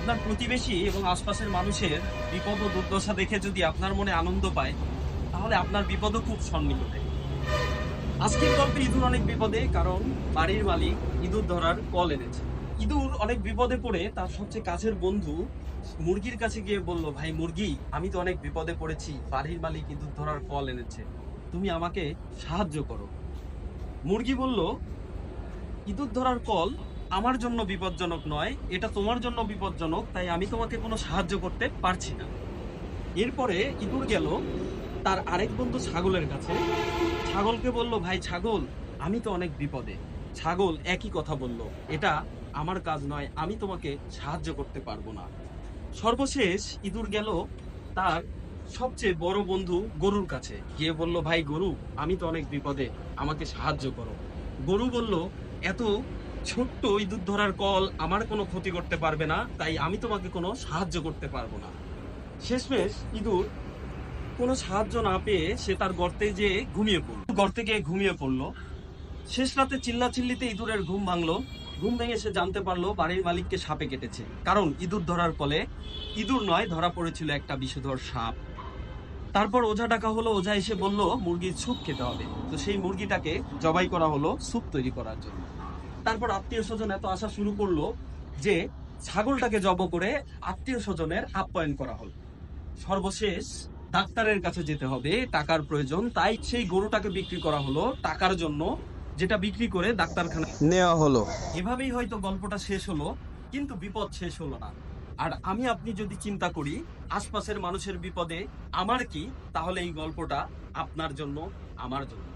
আপনার প্রতিবেশী এবং আশপাশের মানুষের বিপদ ও দুর্দশা দেখে যদি আপনার মনে আনন্দ পায়, তাহলে আপনার বিপদও খুব সন্নিকটে। আজকের গল্পে ইঁদুর অনেক বিপদে, কারণ বাড়ির মালিক ইঁদুর ধরার কল এনেছে। ইঁদুর অনেক বিপদে পড়ে তার সবচেয়ে কাছের বন্ধু মুরগির কাছে গিয়ে বলল, ভাই মুরগি, আমি তো অনেক বিপদে পড়েছি, বাড়ির মালিক ইঁদুর ধরার কল এনেছে, তুমি আমাকে সাহায্য করো। মুরগি বলল, ইঁদুর ধরার কল আমার জন্য বিপজ্জনক নয়, এটা তোমার জন্য বিপজ্জনক, তাই আমি তোমাকে কোনো সাহায্য করতে পারছি না। এরপরে ইঁদুর গেল তার আরেক বন্ধু ছাগলের কাছে। ছাগলকে বলল, ভাই ছাগল, আমি তো অনেক বিপদে। ছাগল একই কথা বলল, এটা আমার কাজ নয়, আমি তোমাকে সাহায্য করতে পারবো না। সর্বশেষ ইঁদুর গেল তার সবচেয়ে বড় বন্ধু গরুর কাছে গিয়ে বলল, ভাই গরু, আমি তো অনেক বিপদে, আমাকে সাহায্য করো। গরু বলল, এত ছোট্ট ইঁদুর ধরার কল আমার কোনো ক্ষতি করতে পারবে না, তাই আমি তোমাকে কোনো সাহায্য করতে পারবো না। শেষমেশ ইঁদুর কোনো সাহায্য না পেয়ে সে তার গর্তে যেয়ে ঘুমিয়ে পড়ল। গর্তে গিয়ে ঘুমিয়ে পড়লো। শেষ রাতে চিল্লাচিল্লিতে ইঁদুরের ঘুম ভাঙলো। ঘুম ভেঙে সে জানতে পারলো বাড়ির মালিককে সাপে কেটেছে, কারণ ইঁদুর ধরার ফলে ইঁদুর নয়, ধরা পড়েছিল একটা বিষধর সাপ। তারপর ওঝা ডাকা হলো। ওঝা এসে বলল মুরগির স্যুপ খেতে হবে। তো সেই মুরগিটাকে জবাই করা হলো স্যুপ তৈরি করার জন্য। তারপর আত্মীয় স্বজন এত আসা শুরু করলো যে ছাগলটাকে জব করে আত্মীয় স্বজনের আপ্যায়ন করা হলো। সর্বশেষ ডাক্তারের কাছে যেতে হবে, টাকার প্রয়োজন, তাই সেই গরুটাকে বিক্রি করা হলো টাকার জন্য, যেটা বিক্রি করে ডাক্তারখানায় নেওয়া হলো। এভাবেই হয়তো গল্পটা শেষ হলো, কিন্তু বিপদ শেষ হলো না। আর আমি আপনি যদি চিন্তা করি আশপাশের মানুষের বিপদে আমার কি, তাহলে এই গল্পটা আপনার জন্য, আমার জন্য।